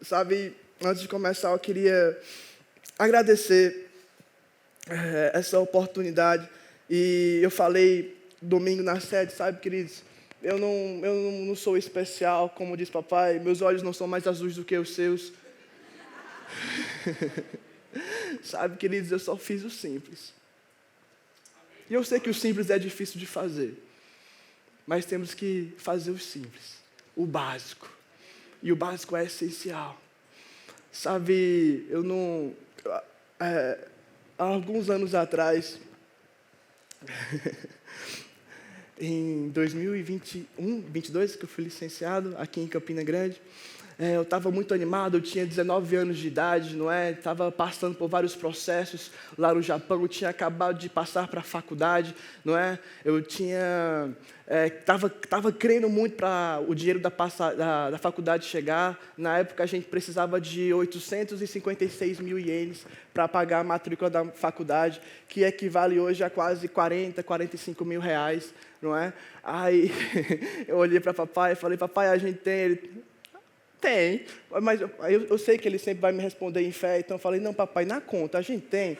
Sabe, antes de começar, eu queria agradecer essa oportunidade. E eu falei domingo na sede, sabe, queridos? Eu não sou especial, como diz papai. Meus olhos não são mais azuis do que os seus. Sabe, queridos, eu só fiz o simples. E eu sei que o simples é difícil de fazer. Mas temos que fazer o simples, o básico. E o básico é essencial. Sabe, há alguns anos atrás, em 2021, 22, que eu fui licenciado aqui em Campina Grande, eu estava muito animado, eu tinha 19 anos de idade, não é? Estava passando por vários processos lá no Japão, eu tinha acabado de passar para a faculdade, não é? Eu tinha... Estava crendo muito para o dinheiro da faculdade chegar. Na época, a gente precisava de 856 mil ienes para pagar a matrícula da faculdade, que equivale hoje a quase 45 mil reais, não é? Aí, eu olhei para papai e falei, papai, a gente tem... Ele, tem, mas eu sei que ele sempre vai me responder em fé, então eu falei, não, papai, na conta a gente tem.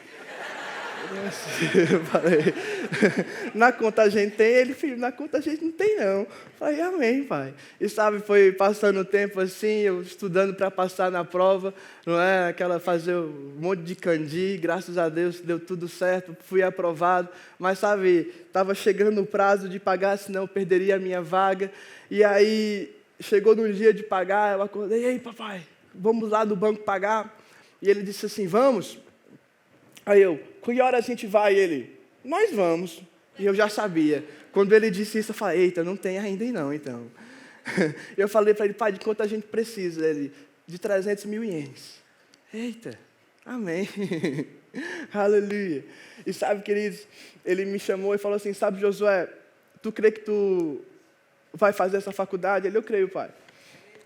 Eu falei, na conta a gente tem, ele, filho, na conta a gente não tem não. Eu falei, amém, pai. E sabe, foi passando o tempo assim, eu estudando para passar na prova, não é? Fazer um monte de candi, graças a Deus deu tudo certo, fui aprovado, mas sabe, estava chegando o prazo de pagar, senão eu perderia a minha vaga, e aí... Chegou no dia de pagar, eu acordei, ei, papai, vamos lá no banco pagar? E ele disse assim, vamos? Aí eu, que hora a gente vai? Ele, nós vamos. E eu já sabia. Quando ele disse isso, eu falei, eita, não tem ainda não, então. Eu falei para ele, pai, de quanto a gente precisa? Ele, de 300 mil ienes. Eita, amém. Aleluia. E sabe, queridos, ele me chamou e falou assim, sabe, Josué, tu crê que tu... vai fazer essa faculdade? Ele, eu creio, pai.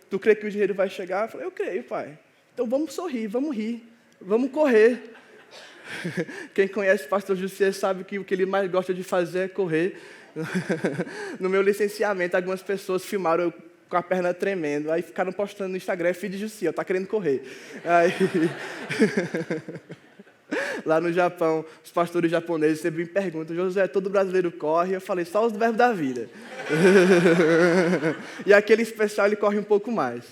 Tu crê que o dinheiro vai chegar? Eu falei, eu creio, pai. Então vamos sorrir, vamos rir, vamos correr. Quem conhece o pastor José sabe que o que ele mais gosta de fazer é correr. No meu licenciamento, algumas pessoas filmaram eu com a perna tremendo, aí ficaram postando no Instagram, filho de José, tá querendo correr. Aí... Lá no Japão, os pastores japoneses sempre me perguntam, José, todo brasileiro corre? Eu falei, só os verbos da vida. E aquele especial, ele corre um pouco mais.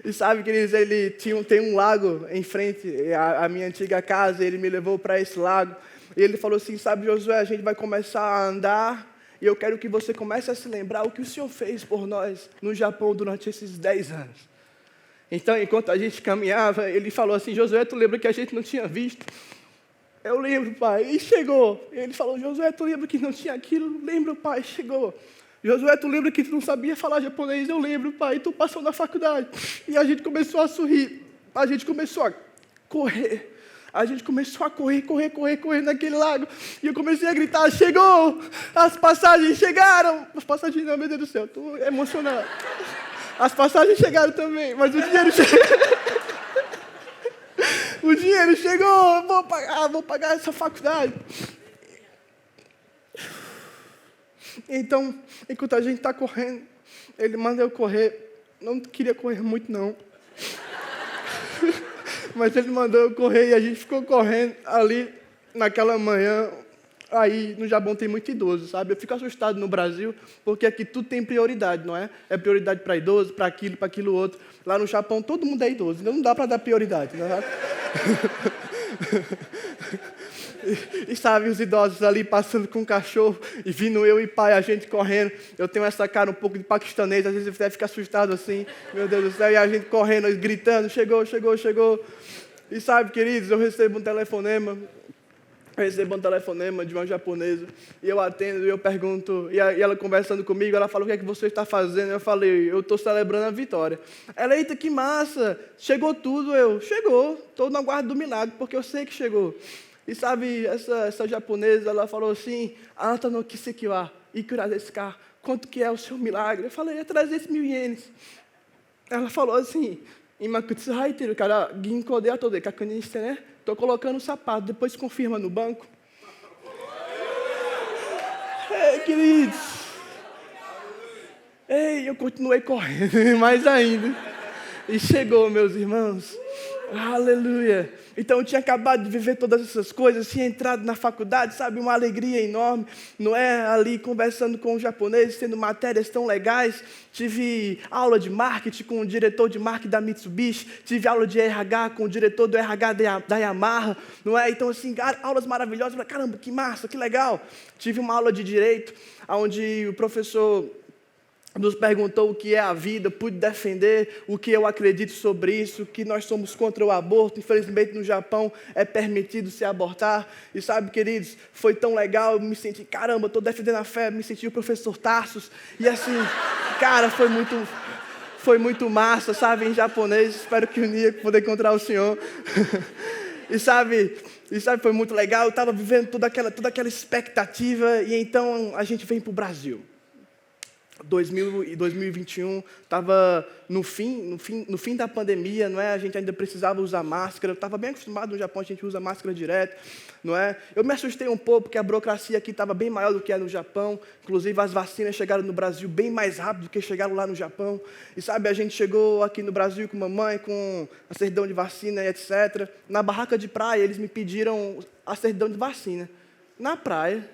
E sabe, queridos, ele tem um lago em frente à minha antiga casa, ele me levou para esse lago, e ele falou assim, sabe, Josué, a gente vai começar a andar, e eu quero que você comece a se lembrar o que o Senhor fez por nós no Japão durante esses 10 anos. Então, enquanto a gente caminhava, ele falou assim, Josué, tu lembra que a gente não tinha visto? Eu lembro, pai, e chegou. Ele falou, Josué, tu lembra que não tinha aquilo? Lembro, pai, chegou. Josué, tu lembra que tu não sabia falar japonês? Eu lembro, pai, e tu passou na faculdade. E a gente começou a sorrir, a gente começou a correr. A gente começou a correr naquele lago. E eu comecei a gritar, chegou! As passagens chegaram! As passagens não, meu Deus do céu, estou emocionado. As passagens chegaram também, mas o dinheiro chegou. O dinheiro chegou, vou pagar essa faculdade. Então, enquanto a gente está correndo, ele manda eu correr. Não queria correr muito, não. Mas ele mandou eu correr e a gente ficou correndo ali naquela manhã. Aí no Japão tem muito idoso, sabe? Eu fico assustado no Brasil, porque aqui tudo tem prioridade, não é? É prioridade para idoso, para aquilo outro. Lá no Japão todo mundo é idoso, então não dá para dar prioridade, não é? E sabe, os idosos ali passando com o cachorro, e vindo eu e pai, a gente correndo. Eu tenho essa cara um pouco de paquistanês, às vezes você fica assustado assim, meu Deus do céu, e a gente correndo, gritando, chegou. E sabe, queridos, eu recebo um telefonema de uma japonesa, e eu atendo, e eu pergunto, e ela conversando comigo, ela fala, o que é que você está fazendo? Eu falei, eu estou celebrando a vitória. Ela, eita, que massa, chegou tudo. Chegou, estou no aguardo do milagre, porque eu sei que chegou. E sabe, essa japonesa, ela falou assim, Anta no kiseki wa ikura desu ka? Quanto que é o seu milagre? Eu falei, é 300 mil ienes. Ela falou assim, imakutsu haiteru kara ginkou de ato de kakunin shite, né? Estou colocando o sapato, depois confirma no banco. Ei, queridos. Ei, eu continuei correndo, mais ainda. E chegou, meus irmãos. Aleluia. Então eu tinha acabado de viver todas essas coisas, tinha entrado na faculdade, sabe, uma alegria enorme, não é? Ali conversando com os japoneses, tendo matérias tão legais. Tive aula de marketing com o diretor de marketing da Mitsubishi, tive aula de RH com o diretor do RH da Yamaha, não é? Então, assim, aulas maravilhosas. Falei, caramba, que massa, que legal. Tive uma aula de direito, onde o professor nos perguntou o que é a vida, pude defender o que eu acredito sobre isso, que nós somos contra o aborto. Infelizmente, no Japão é permitido se abortar. E sabe, queridos, foi tão legal, eu me senti, caramba, estou defendendo a fé, me senti o professor Tarsus. E assim, cara, foi muito massa, sabe, em japonês. Espero que um dia poder encontrar o senhor. E sabe, foi muito legal. Eu estava vivendo toda aquela expectativa. E então a gente vem para o Brasil. 2021 estava no fim da pandemia, não é? A gente ainda precisava usar máscara. Eu estava bem acostumado no Japão, a gente usa máscara direto, não é? Eu me assustei um pouco porque a burocracia aqui estava bem maior do que é no Japão. Inclusive as vacinas chegaram no Brasil bem mais rápido do que chegaram lá no Japão. E sabe, a gente chegou aqui no Brasil com mamãe, com a certidão de vacina e etc. Na barraca de praia eles me pediram a certidão de vacina. Na praia.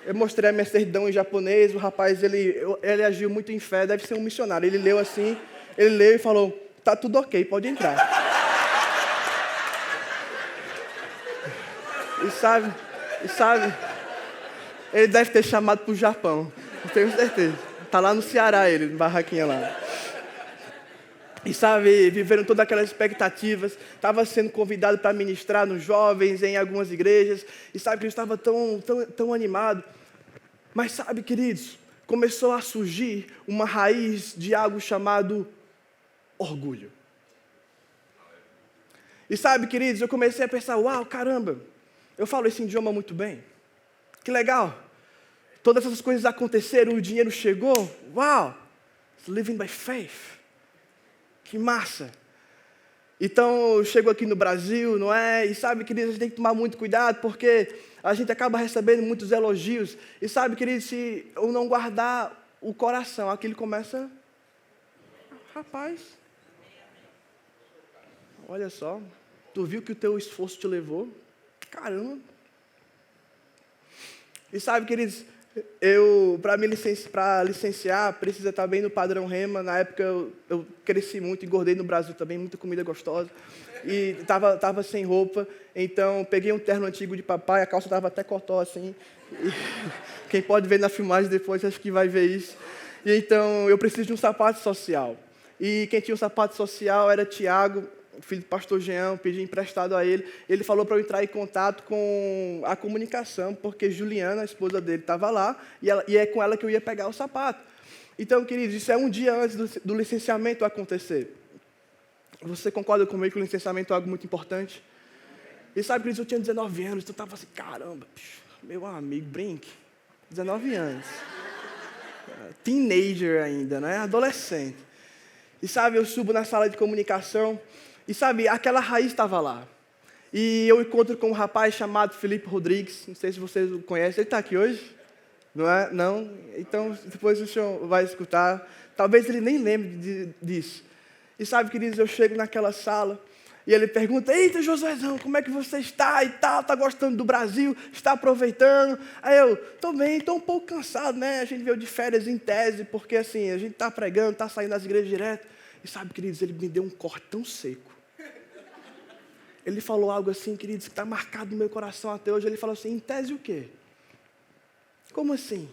Eu mostrei a minha certidão em japonês, o rapaz, ele agiu muito em fé, deve ser um missionário. Ele leu assim, e falou, tá tudo ok, pode entrar. E sabe, ele deve ter chamado para o Japão, não tenho certeza. Tá lá no Ceará ele, na barraquinha lá. E sabe, viveram todas aquelas expectativas, estava sendo convidado para ministrar nos jovens, em algumas igrejas, e sabe que eu estava tão animado. Mas sabe, queridos, começou a surgir uma raiz de algo chamado orgulho. E sabe, queridos, eu comecei a pensar, uau, caramba, eu falo esse idioma muito bem, que legal. Todas essas coisas aconteceram, o dinheiro chegou, uau, living by faith. Que massa! Então, eu chego aqui no Brasil, não é? E sabe, queridos, a gente tem que tomar muito cuidado, porque a gente acaba recebendo muitos elogios. E sabe, queridos, se eu não guardar o coração, aquilo começa... Rapaz, olha só, tu viu que o teu esforço te levou? Caramba! E sabe, queridos, para licenciar, precisa estar bem no padrão Rema. Na época eu cresci muito, engordei no Brasil também, muita comida gostosa. E estava sem roupa, então peguei um terno antigo de papai, a calça estava até cotó assim. E, quem pode ver na filmagem depois, acho que vai ver isso. E então eu preciso de um sapato social. E quem tinha um sapato social era Tiago, filho do pastor Jean, pedi emprestado a ele. Ele falou para eu entrar em contato com a comunicação, porque Juliana, a esposa dele, estava lá, e é com ela que eu ia pegar o sapato. Então, queridos, isso é um dia antes do licenciamento acontecer. Você concorda comigo que o licenciamento é algo muito importante? E sabe, queridos, eu tinha 19 anos, então eu estava assim, caramba, meu amigo, brinque, 19 anos. Teenager ainda, né? Adolescente. E sabe, eu subo na sala de comunicação, e sabe, aquela raiz estava lá. E eu encontro com um rapaz chamado Felipe Rodrigues, não sei se vocês o conhecem, ele está aqui hoje? Não é? Não? Então, depois o senhor vai escutar. Talvez ele nem lembre disso. E sabe, queridos, eu chego naquela sala, e ele pergunta, eita, Josuézão, como é que você está e tal? Está gostando do Brasil? Está aproveitando? Aí eu, estou bem, estou um pouco cansado, né? A gente veio de férias em tese, porque assim, a gente está pregando, está saindo das igrejas direto. E sabe, queridos, ele me deu um corte tão seco. Ele falou algo assim, queridos, que está marcado no meu coração até hoje. Ele falou assim, em tese o quê? Como assim?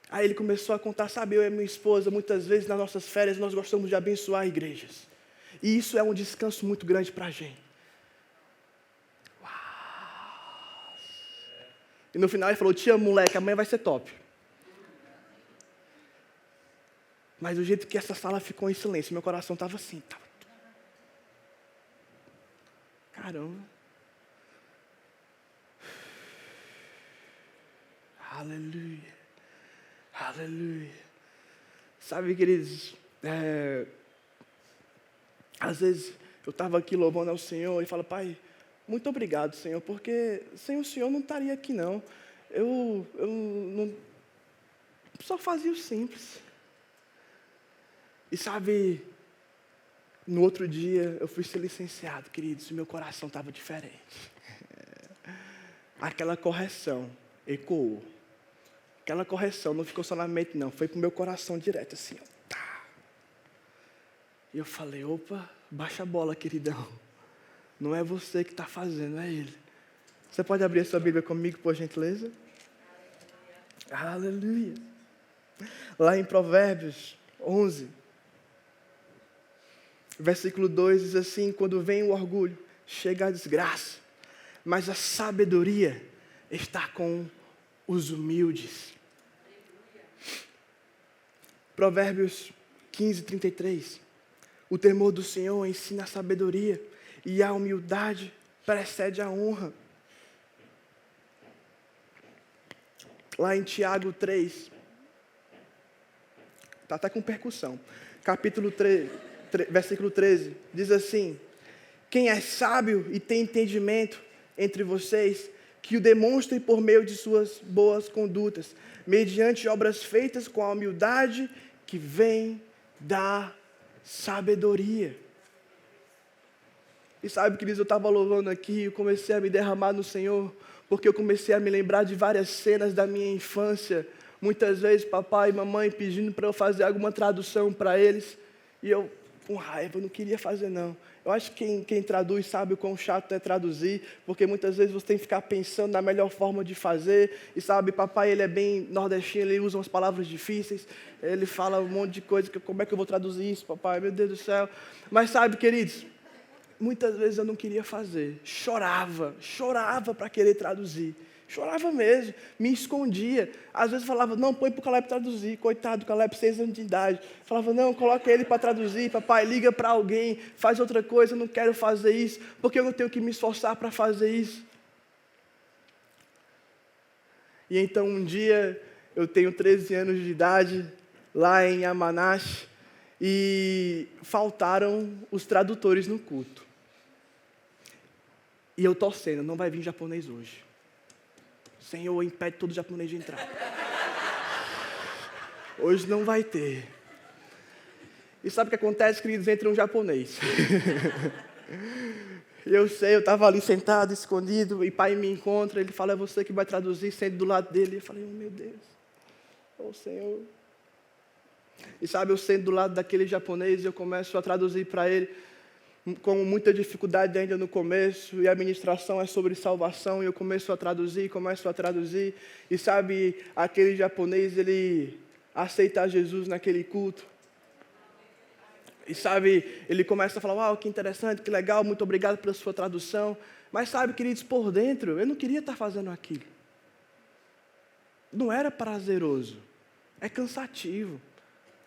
Aí ele começou a contar, sabe, eu e minha esposa, muitas vezes nas nossas férias, nós gostamos de abençoar igrejas. E isso é um descanso muito grande para a gente. Uau! E no final ele falou, te amo, moleque, amanhã vai ser top. Mas do jeito que essa sala ficou em silêncio, meu coração estava assim. Caramba. Aleluia. Aleluia. Sabe, queridos, às vezes eu estava aqui louvando ao Senhor e falo, Pai, muito obrigado, Senhor, porque sem o Senhor não estaria aqui, não. Eu não, só fazia o simples. E sabe, no outro dia eu fui ser licenciado, queridos, e meu coração estava diferente. Aquela correção ecoou. Aquela correção não ficou só na mente, não. Foi pro meu coração direto, assim, ó. Tá. E eu falei, opa, baixa a bola, queridão. Não é você que está fazendo, é Ele. Você pode abrir a sua Bíblia comigo, por gentileza? Aleluia. Lá em Provérbios 11, versículo 2 diz assim, quando vem o orgulho, chega a desgraça, mas a sabedoria está com os humildes. Provérbios 15, 33. O temor do Senhor ensina a sabedoria e a humildade precede a honra. Lá em Tiago 3, está até com percussão, capítulo 3, versículo 13, diz assim, quem é sábio e tem entendimento entre vocês, que o demonstre por meio de suas boas condutas, mediante obras feitas com a humildade que vem da sabedoria. E sabe, queridos, eu estava louvando aqui, eu comecei a me derramar no Senhor, porque eu comecei a me lembrar de várias cenas da minha infância, muitas vezes papai e mamãe pedindo para eu fazer alguma tradução para eles, e eu, com raiva, não queria fazer não. Eu acho que quem traduz sabe o quão chato é traduzir, porque muitas vezes você tem que ficar pensando na melhor forma de fazer, e sabe, papai ele é bem nordestino, ele usa umas palavras difíceis, ele fala um monte de coisa, como é que eu vou traduzir isso, papai, meu Deus do céu. Mas sabe, queridos, muitas vezes eu não queria fazer, chorava para querer traduzir, chorava mesmo, me escondia, às vezes falava, não, põe para o Caleb traduzir, coitado do Caleb, 6 anos de idade, falava, não, coloca ele para traduzir, papai, liga para alguém, faz outra coisa, eu não quero fazer isso, porque eu não tenho que me esforçar para fazer isso. E então um dia, eu tenho 13 anos de idade, lá em Yamanashi, e faltaram os tradutores no culto. E eu torcendo, não vai vir japonês hoje. Senhor, impede todo japonês de entrar. Hoje não vai ter. E sabe o que acontece, queridos? Entra um japonês. E eu sei, eu estava ali sentado, escondido, e pai me encontra, ele fala, é você que vai traduzir, sente do lado dele. Eu falei, oh meu Deus, oh Senhor. E sabe, eu sento do lado daquele japonês e eu começo a traduzir para ele, com muita dificuldade ainda no começo, e a ministração é sobre salvação, e eu começo a traduzir, e sabe, aquele japonês, ele aceita Jesus naquele culto, e sabe, ele começa a falar, uau, que interessante, que legal, muito obrigado pela sua tradução, mas sabe, queridos, por dentro, eu não queria estar fazendo aquilo, não era prazeroso, é cansativo.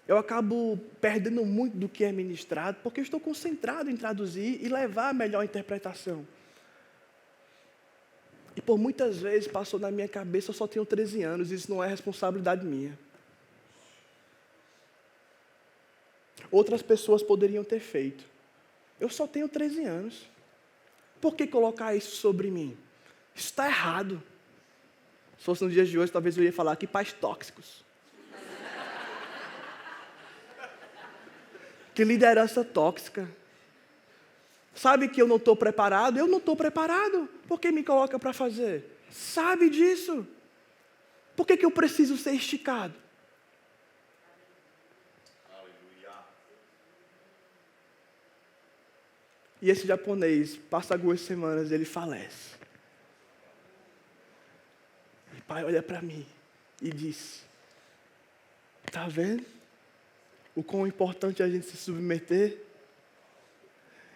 Eu acabo perdendo muito do que é ministrado, porque eu estou concentrado em traduzir e levar a melhor interpretação. E por muitas vezes passou na minha cabeça, eu só tenho 13 anos, isso não é responsabilidade minha. Outras pessoas poderiam ter feito. Eu só tenho 13 anos. Por que colocar isso sobre mim? Isso está errado. Se fosse nos dias de hoje, talvez eu ia falar que pais tóxicos. Que liderança tóxica. Sabe que eu não estou preparado? Eu não estou preparado. Por que me coloca para fazer? Sabe disso? Por que eu preciso ser esticado? Aleluia. E esse japonês, passa algumas semanas, ele falece. E o pai olha para mim e diz, está vendo? O quão importante é a gente se submeter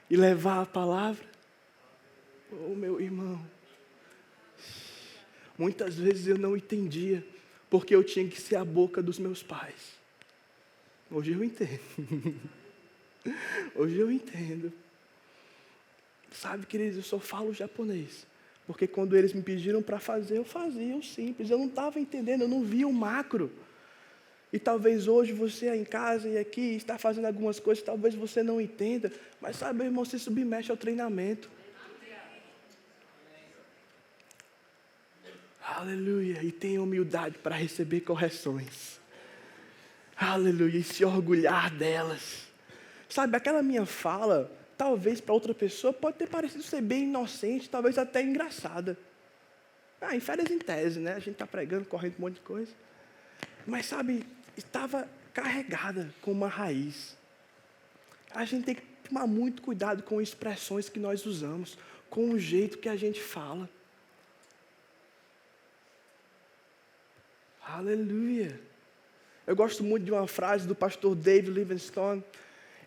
e levar a palavra. Oh, meu irmão. Muitas vezes eu não entendia, porque eu tinha que ser a boca dos meus pais. Hoje eu entendo. Hoje eu entendo. Sabe, queridos, eu só falo japonês, porque quando eles me pediram para fazer, eu fazia o simples. Eu não estava entendendo, eu não via o macro. E talvez hoje você em casa e aqui está fazendo algumas coisas, talvez você não entenda, mas sabe, meu irmão, se submete ao treinamento. Aleluia. E tenha humildade para receber correções. Aleluia, e se orgulhar delas. Sabe, aquela minha fala, talvez para outra pessoa pode ter parecido ser bem inocente, talvez até engraçada. Em férias em tese, né? A gente está pregando, correndo um monte de coisa. Mas sabe, estava carregada com uma raiz. A gente tem que tomar muito cuidado com expressões que nós usamos, com o jeito que a gente fala. Aleluia. Eu gosto muito de uma frase do pastor David Livingstone.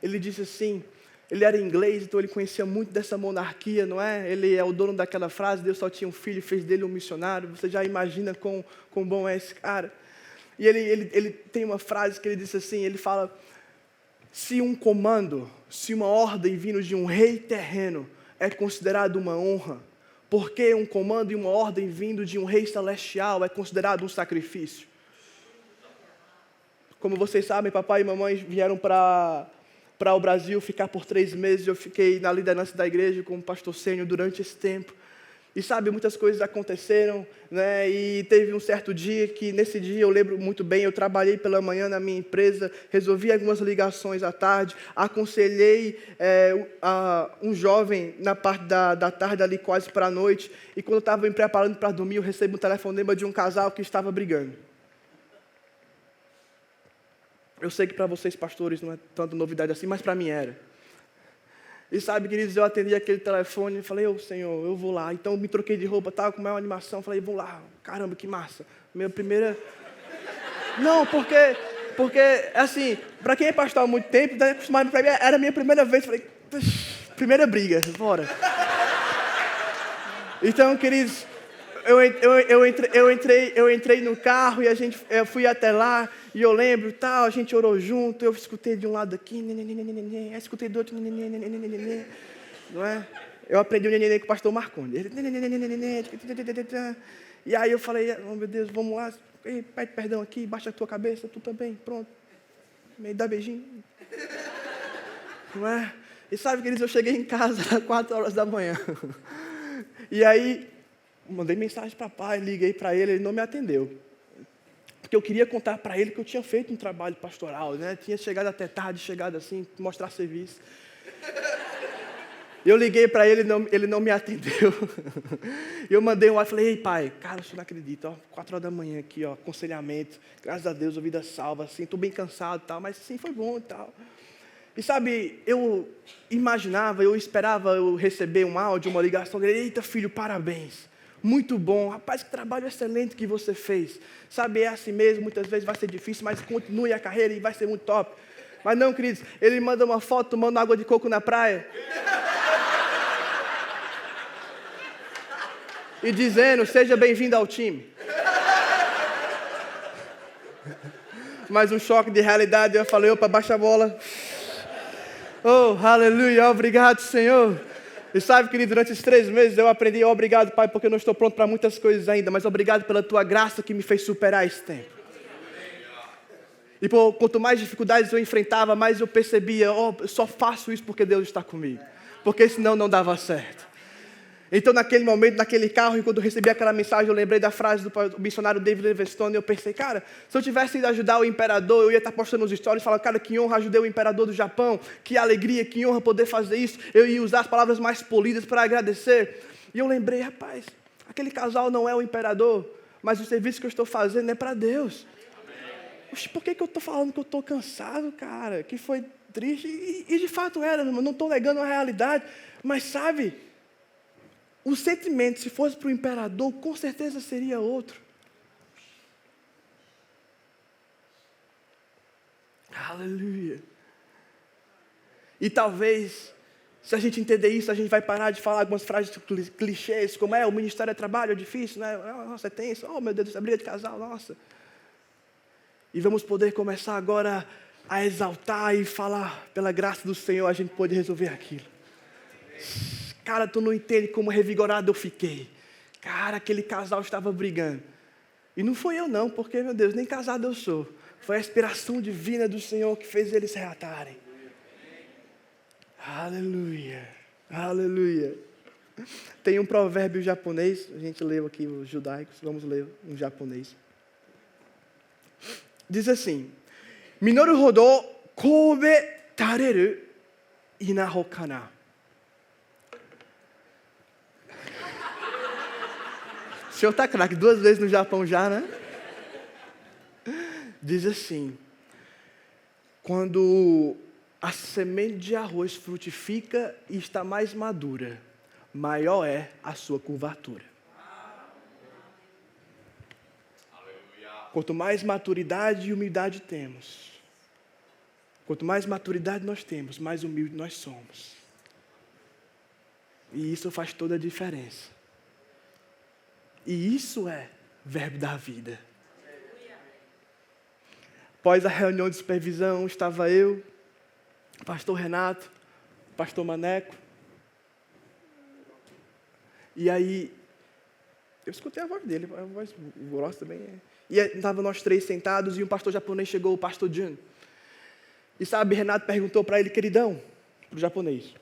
Ele disse assim, ele era inglês, então ele conhecia muito dessa monarquia, não é? Ele é o dono daquela frase, Deus só tinha um filho, fez dele um missionário. Você já imagina quão bom é esse cara. E ele tem uma frase que ele disse assim, ele fala, se um comando, se uma ordem vindo de um rei terreno é considerado uma honra, por que um comando e uma ordem vindo de um rei celestial é considerado um sacrifício? Como vocês sabem, papai e mamãe vieram para o Brasil ficar por 3 meses. Eu fiquei na liderança da igreja como pastor sênior durante esse tempo. E sabe, muitas coisas aconteceram, né? E teve um certo dia que, nesse dia, eu lembro muito bem, eu trabalhei pela manhã na minha empresa, resolvi algumas ligações à tarde, aconselhei um jovem na parte da tarde, ali quase para a noite, e quando eu estava me preparando para dormir, eu recebi um telefonema de um casal que estava brigando. Eu sei que para vocês, pastores, não é tanta novidade assim, mas para mim era. E sabe, queridos, eu atendi aquele telefone e falei, Senhor, eu vou lá. Então, me troquei de roupa, estava com a maior animação, falei, vou lá. Caramba, que massa. Minha primeira... Não, porque assim, para quem é pastor há muito tempo, era a minha primeira vez. Falei, primeira briga, bora. Então, queridos, eu entrei no carro e eu fui até lá. E eu lembro, a gente orou junto, eu escutei de um lado aqui, escutei do outro, não é? Eu aprendi o neném com o pastor Marconi. E aí eu falei, meu Deus, vamos lá, pede perdão aqui, baixa a tua cabeça, tu também, pronto. Me dá beijinho. Não é? E sabe, queridos, eu cheguei em casa às 4 horas da manhã. E aí, mandei mensagem para o pai, liguei para ele, ele não me atendeu. Porque eu queria contar para ele que eu tinha feito um trabalho pastoral, né? Tinha chegado até tarde, chegado assim, mostrar serviço. Eu liguei para ele, ele não me atendeu. Eu mandei um WhatsApp, falei, ei pai, cara, o senhor não acredita, 4 horas da manhã aqui, aconselhamento, graças a Deus, a vida salva, assim, estou bem cansado e tal, mas sim, foi bom e tal. E sabe, eu imaginava, eu esperava eu receber um áudio, uma ligação dele, eita filho, parabéns. Muito bom, rapaz, que trabalho excelente que você fez. Sabe, é assim mesmo, muitas vezes vai ser difícil, mas continue a carreira e vai ser muito top. Mas não, queridos, ele manda uma foto tomando água de coco na praia. E dizendo, seja bem-vindo ao time. Mais um choque de realidade, eu falei, opa, baixa a bola. Oh, aleluia, obrigado, Senhor. E sabe, querido, durante esses 3 meses eu aprendi, obrigado, Pai, porque eu não estou pronto para muitas coisas ainda, mas obrigado pela Tua graça que me fez superar esse tempo. E quanto mais dificuldades eu enfrentava, mais eu percebia, eu só faço isso porque Deus está comigo. Porque senão não dava certo. Então, naquele momento, naquele carro, e quando eu recebi aquela mensagem, eu lembrei da frase do missionário David Livingstone, e eu pensei, cara, se eu tivesse ido ajudar o imperador, eu ia estar postando nos stories, falando, cara, que honra, ajudei o imperador do Japão, que alegria, que honra poder fazer isso, eu ia usar as palavras mais polidas para agradecer. E eu lembrei, rapaz, aquele casal não é o imperador, mas o serviço que eu estou fazendo é para Deus. Oxe, por que eu estou falando que eu estou cansado, cara, que foi triste? E de fato era, não estou negando a realidade, mas sabe... O sentimento, se fosse para o imperador, com certeza seria outro. Aleluia. E talvez, se a gente entender isso, a gente vai parar de falar algumas frases clichês, como o ministério é trabalho, é difícil, né? Nossa, é tenso, oh meu Deus, é briga de casal, nossa. E vamos poder começar agora a exaltar e falar, pela graça do Senhor, a gente pode resolver aquilo. Cara, tu não entende como revigorado eu fiquei. Cara, aquele casal estava brigando. E não foi eu não, porque, meu Deus, nem casado eu sou. Foi a inspiração divina do Senhor que fez eles se reatarem. Aleluia, aleluia. Tem um provérbio japonês, a gente leu aqui os judaicos, vamos ler um japonês. Diz assim, 実るほど神戸垂れる稲穂かな。O senhor está craque 2 vezes no Japão já, né? Diz assim: quando a semente de arroz frutifica e está mais madura, maior é a sua curvatura. Quanto mais maturidade e humildade temos, quanto mais maturidade nós temos, mais humilde nós somos. E isso faz toda a diferença. E isso é verbo da vida. Após a reunião de supervisão, estava eu, o pastor Renato, o pastor Maneco. E aí, eu escutei a voz dele, a voz grossa também. E estavam nós 3 sentados e um pastor japonês chegou, o pastor Jun. E sabe, Renato perguntou para ele, queridão, para o japonês.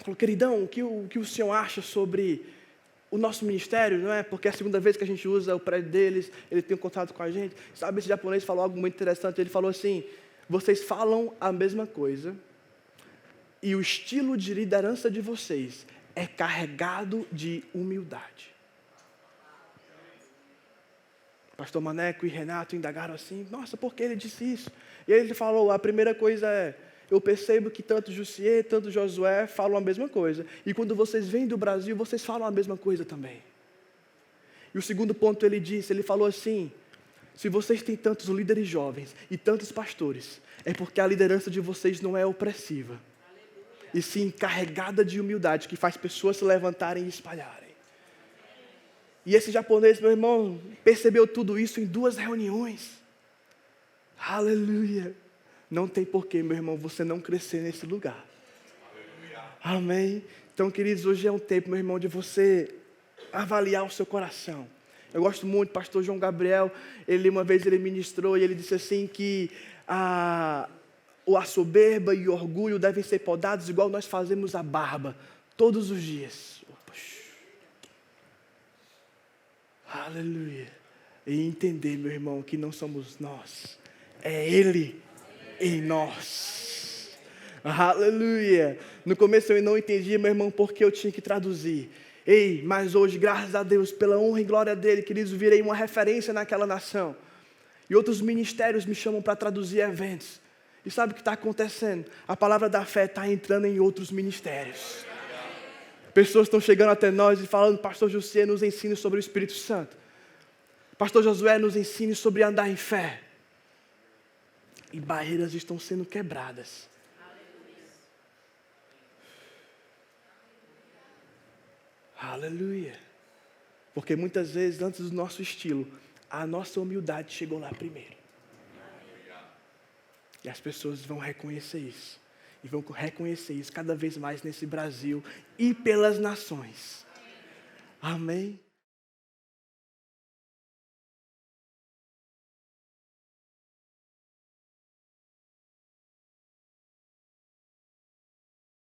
Falou, queridão, o que o senhor acha sobre o nosso ministério, não é? Porque é a segunda vez que a gente usa o prédio deles, ele tem um contato com a gente. Sabe, esse japonês falou algo muito interessante. Ele falou assim: vocês falam a mesma coisa e o estilo de liderança de vocês é carregado de humildade. Pastor Maneco e Renato indagaram assim: nossa, por que ele disse isso? E ele falou: a primeira coisa é, eu percebo que tanto Jussier, tanto Josué falam a mesma coisa. E quando vocês vêm do Brasil, vocês falam a mesma coisa também. E o segundo ponto ele falou assim: se vocês têm tantos líderes jovens e tantos pastores, é porque a liderança de vocês não é opressiva, e sim carregada de humildade, que faz pessoas se levantarem e espalharem. E esse japonês, meu irmão, percebeu tudo isso em 2 reuniões. Aleluia! Não tem porquê, meu irmão, você não crescer nesse lugar. Amém? Então, queridos, hoje é um tempo, meu irmão, de você avaliar o seu coração. Eu gosto muito, pastor João Gabriel, uma vez ele ministrou e ele disse assim que a soberba e o orgulho devem ser podados igual nós fazemos a barba, todos os dias. Aleluia. E entender, meu irmão, que não somos nós, é Ele em nós. Aleluia. No começo eu não entendia, meu irmão, porque eu tinha que traduzir. Mas hoje, graças a Deus, pela honra e glória dele, queridos, virei uma referência naquela nação. E outros ministérios me chamam para traduzir eventos. E sabe o que está acontecendo? A palavra da fé está entrando em outros ministérios. Pessoas estão chegando até nós e falando: pastor José, nos ensine sobre o Espírito Santo. Pastor Josué, nos ensine sobre andar em fé. E barreiras estão sendo quebradas. Aleluia. Porque muitas vezes, antes do nosso estilo, a nossa humildade chegou lá primeiro. E as pessoas vão reconhecer isso. E vão reconhecer isso cada vez mais nesse Brasil e pelas nações. Amém.